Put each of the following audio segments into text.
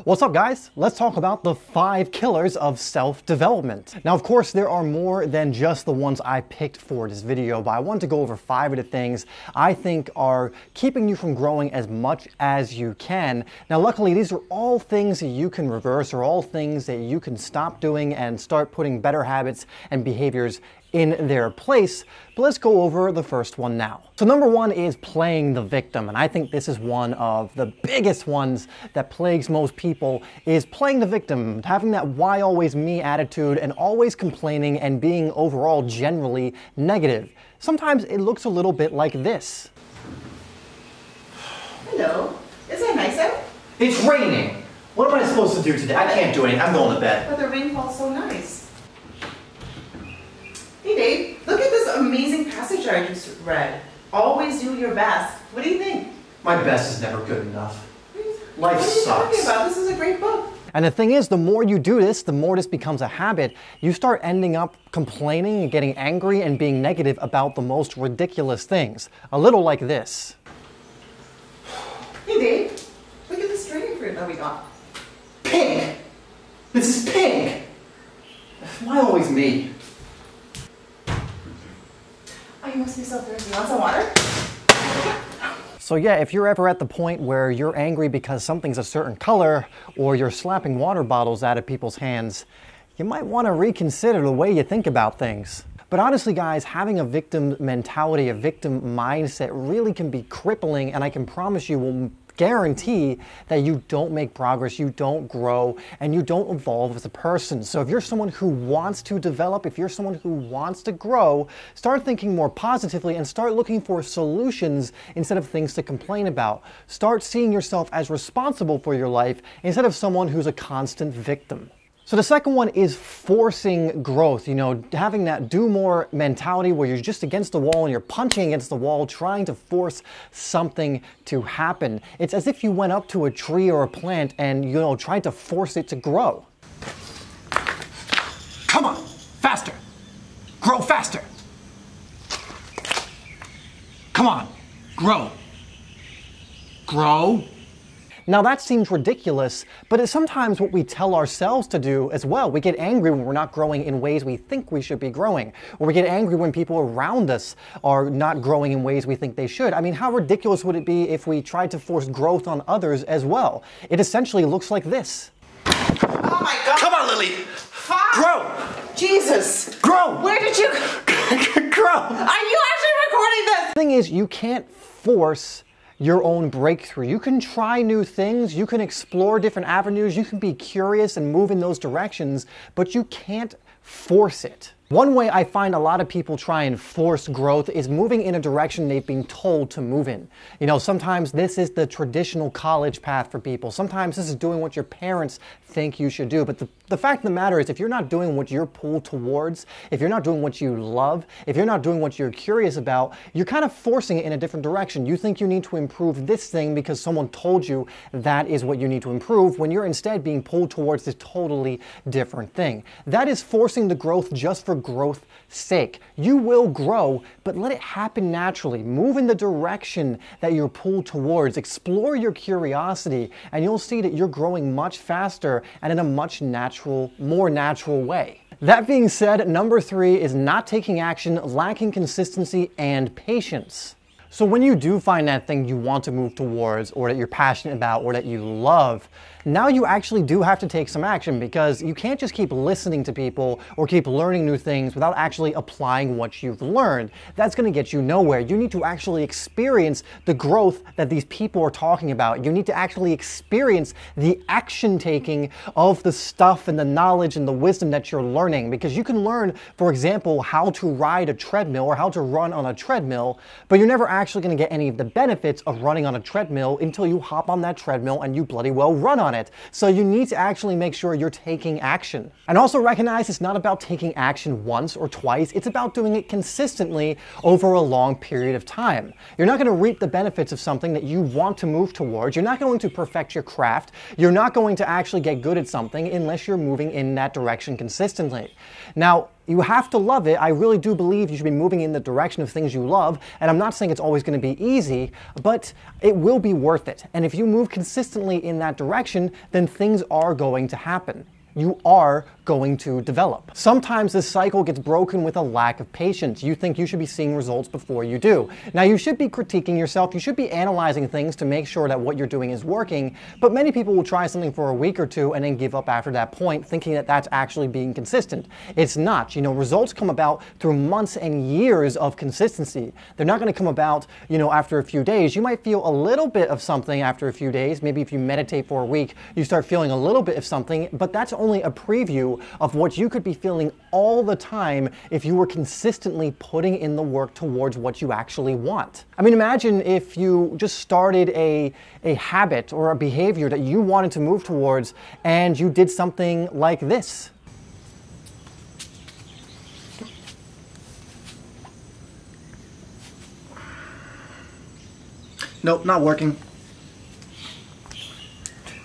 What's up, guys? Let's talk about the 5 killers of self-development. Now, of course, there are more than just the ones I picked for this video, but I want to go over 5 of the things I think are keeping you from growing as much as you can. Now, luckily, these are all things that you can reverse, or all things that you can stop doing and start putting better habits and behaviors in their place. But let's go over the first one now. So number 1 is playing the victim, and I think this is one of the biggest ones that plagues most people, is playing the victim, having that why always me attitude and always complaining and being overall generally negative. Sometimes it looks a little bit like this. Hello, is it nice out? It's raining. What am I supposed to do today? I can't do anything. I'm going to bed. But the rain falls so nice. Hey Dave, look at this amazing passage I just read. Always do your best. What do you think? My best is never good enough. Life what are you sucks. talking about? This is a great book. And the thing is, the more you do this, the more this becomes a habit. You start ending up complaining and getting angry and being negative about the most ridiculous things. A little like this. Hey Dave, look at this dragon fruit that we got. Pink! This is pink! Why always me? Oh, you must be so thirsty. Want some water? So yeah, if you're ever at the point where you're angry because something's a certain color, or you're slapping water bottles out of people's hands, you might want to reconsider the way you think about things. But honestly, guys, having a victim mentality, a victim mindset really can be crippling, and I can promise you will guarantee that you don't make progress, you don't grow, and you don't evolve as a person. So if you're someone who wants to develop, if you're someone who wants to grow, start thinking more positively and start looking for solutions instead of things to complain about. Start seeing yourself as responsible for your life instead of someone who's a constant victim. So the second one is forcing growth, having that do more mentality where you're just against the wall and you're punching against the wall, trying to force something to happen. It's as if you went up to a tree or a plant and, tried to force it to grow. Come on! Faster! Grow faster! Come on! Grow! Grow! Now that seems ridiculous, but it's sometimes what we tell ourselves to do as well. We get angry when we're not growing in ways we think we should be growing, or we get angry when people around us are not growing in ways we think they should. I mean, how ridiculous would it be if we tried to force growth on others as well? It essentially looks like this. Oh my God. Come on, Lily! Fuck. Grow! Jesus! Grow! Where did you... Grow! Are you actually recording this? The thing is, you can't force your own breakthrough. You can try new things, you can explore different avenues, you can be curious and move in those directions, but you can't force it. One way I find a lot of people try and force growth is moving in a direction they've been told to move in. Sometimes this is the traditional college path for people. Sometimes this is doing what your parents think you should do. But the fact of the matter is, if you're not doing what you're pulled towards, if you're not doing what you love, if you're not doing what you're curious about, you're kind of forcing it in a different direction. You think you need to improve this thing because someone told you that is what you need to improve, when you're instead being pulled towards this totally different thing. That is forcing the growth just for growth's sake. You will grow, but let it happen naturally. Move in the direction that you're pulled towards. Explore your curiosity, and you'll see that you're growing much faster and in a much more natural way. That being said, number 3 is not taking action, lacking consistency, and patience. So when you do find that thing you want to move towards, or that you're passionate about, or that you love, now you actually do have to take some action, because you can't just keep listening to people or keep learning new things without actually applying what you've learned. That's going to get you nowhere. You need to actually experience the growth that these people are talking about. You need to actually experience the action taking of the stuff and the knowledge and the wisdom that you're learning, because you can learn, for example, how to ride a treadmill or how to run on a treadmill, but you're never actually going to get any of the benefits of running on a treadmill until you hop on that treadmill and you bloody well run on it. So you need to actually make sure you're taking action. And also recognize it's not about taking action once or twice, it's about doing it consistently over a long period of time. You're not going to reap the benefits of something that you want to move towards. You're not going to perfect your craft. You're not going to actually get good at something unless you're moving in that direction consistently. Now, You have to love it. I really do believe you should be moving in the direction of things you love. And I'm not saying it's always going to be easy, but it will be worth it. And if you move consistently in that direction, then things are going to happen. You are going to develop. Sometimes this cycle gets broken with a lack of patience. You think you should be seeing results before you do. Now, you should be critiquing yourself. You should be analyzing things to make sure that what you're doing is working. But many people will try something for a week or two and then give up after that point, thinking that that's actually being consistent. It's not. Results come about through months and years of consistency. They're not going to come about, after a few days. You might feel a little bit of something after a few days. Maybe if you meditate for a week, you start feeling a little bit of something, but that's only a preview of what you could be feeling all the time if you were consistently putting in the work towards what you actually want. I mean, imagine if you just started a habit or a behavior that you wanted to move towards and you did something like this. Nope, not working.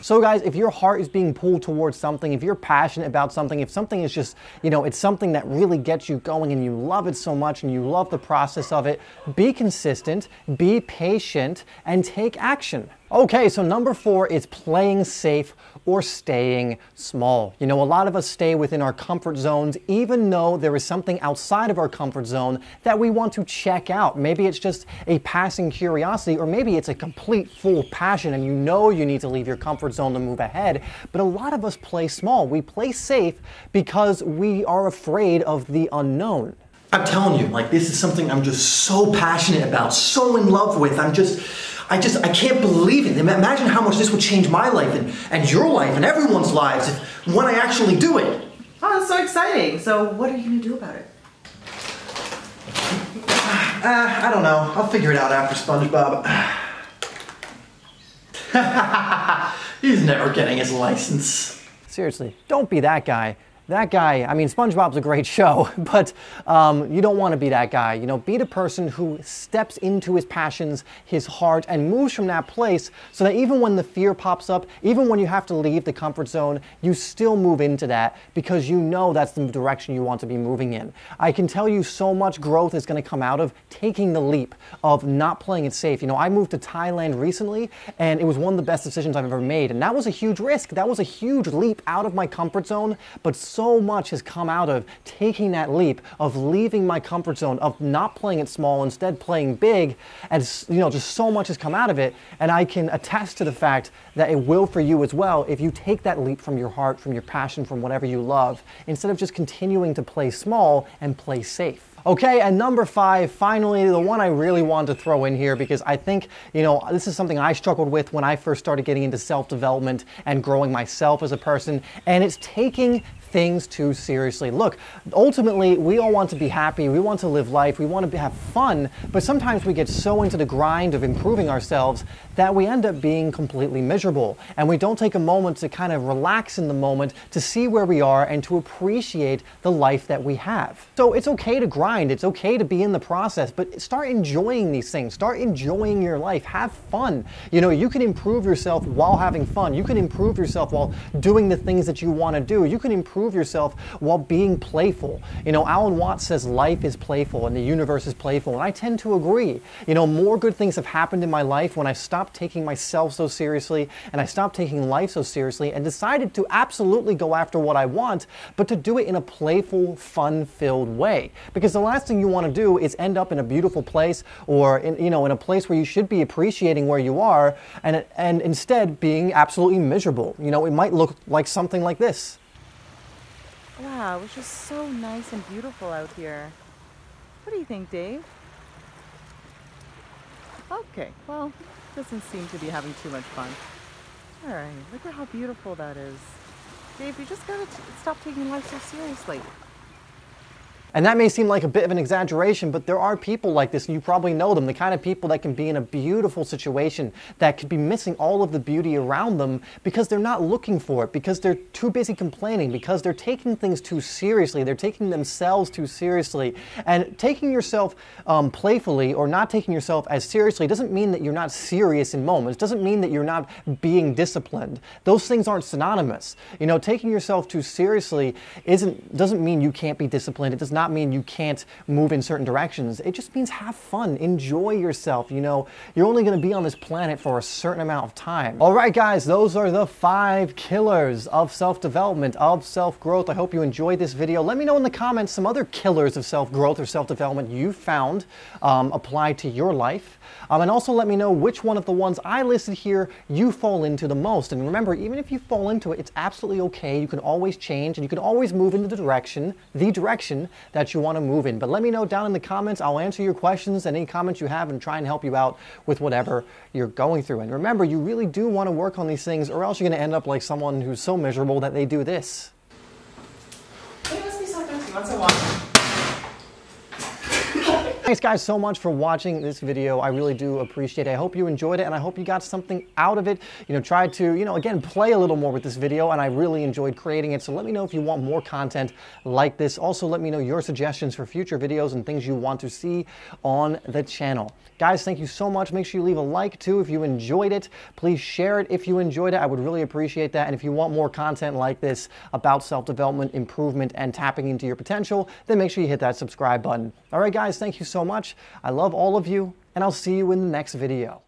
So guys, if your heart is being pulled towards something, if you're passionate about something, if something is just, it's something that really gets you going and you love it so much and you love the process of it, be consistent, be patient, and take action. Okay, so number 4 is playing safe or staying small. A lot of us stay within our comfort zones even though there is something outside of our comfort zone that we want to check out. Maybe it's just a passing curiosity, or maybe it's a complete full passion and you need to leave your comfort zone to move ahead. But a lot of us play small. We play safe because we are afraid of the unknown. I'm telling you, this is something I'm just so passionate about, so in love with. I can't believe it. Imagine how much this would change my life and your life and everyone's lives when I actually do it. Oh, that's so exciting. So what are you going to do about it? I don't know. I'll figure it out after SpongeBob. He's never getting his license. Seriously, don't be that guy. That guy, SpongeBob's a great show, but you don't want to be that guy. Be the person who steps into his passions, his heart, and moves from that place so that even when the fear pops up, even when you have to leave the comfort zone, you still move into that because that's the direction you want to be moving in. I can tell you so much growth is going to come out of taking the leap of not playing it safe. I moved to Thailand recently, and it was one of the best decisions I've ever made, and that was a huge risk. That was a huge leap out of my comfort zone, but so much has come out of taking that leap, of leaving my comfort zone, of not playing it small, instead playing big, and just so much has come out of it. And I can attest to the fact that it will for you as well if you take that leap from your heart, from your passion, from whatever you love, instead of just continuing to play small and play safe. Okay, and number 5, finally, the one I really wanted to throw in here because I think, this is something I struggled with when I first started getting into self-development and growing myself as a person, and it's taking things too seriously. Look, ultimately, we all want to be happy, we want to live life, we want to have fun, but sometimes we get so into the grind of improving ourselves that we end up being completely miserable, and we don't take a moment to kind of relax in the moment, to see where we are, and to appreciate the life that we have. So it's okay to grind, it's okay to be in the process, but start enjoying these things, start enjoying your life, have fun. You can improve yourself while having fun, you can improve yourself while doing the things that you want to do, you can improve yourself while being playful. Alan Watts says life is playful and the universe is playful, and I tend to agree. More good things have happened in my life when I stopped taking myself so seriously and I stopped taking life so seriously and decided to absolutely go after what I want, but to do it in a playful, fun-filled way. Because the last thing you want to do is end up in a beautiful place or in a place where you should be appreciating where you are and instead being absolutely miserable. It might look like something like this. Wow, it's just so nice and beautiful out here. What do you think, Dave? Okay, well, doesn't seem to be having too much fun. All right, look at how beautiful that is. Dave, you just gotta stop taking life so seriously. And that may seem like a bit of an exaggeration, but there are people like this, and you probably know them, the kind of people that can be in a beautiful situation that could be missing all of the beauty around them because they're not looking for it, because they're too busy complaining, because they're taking things too seriously, they're taking themselves too seriously. And taking yourself playfully or not taking yourself as seriously doesn't mean that you're not serious in moments, doesn't mean that you're not being disciplined. Those things aren't synonymous. You know, taking yourself too seriously doesn't mean you can't be disciplined. It does not mean you can't move in certain directions. It just means have fun, enjoy yourself. You know, you're only going to be on this planet for a certain amount of time. All right, guys, those are the 5 killers of self-development, of self-growth. I hope you enjoyed this video. Let me know in the comments some other killers of self-growth or self-development you found apply to your life. And also let me know which one of the ones I listed here you fall into the most. And remember, even if you fall into it, it's absolutely okay. You can always change and you can always move into the direction that you want to move in. But let me know down in the comments. I'll answer your questions and any comments you have and try and help you out with whatever you're going through. And remember, you really do want to work on these things or else you're going to end up like someone who's so miserable that they do this. It must be so nice. You want some water? Thanks guys so much for watching this video. I really do appreciate it. I hope you enjoyed it and I hope you got something out of it. You know, try to, again, play a little more with this video and I really enjoyed creating it. So let me know if you want more content like this. Also, let me know your suggestions for future videos and things you want to see on the channel. Guys, thank you so much. Make sure you leave a like too if you enjoyed it. Please share it if you enjoyed it. I would really appreciate that. And if you want more content like this about self-development, improvement, and tapping into your potential, then make sure you hit that subscribe button. All right, guys, thank you so much. I love all of you, and I'll see you in the next video.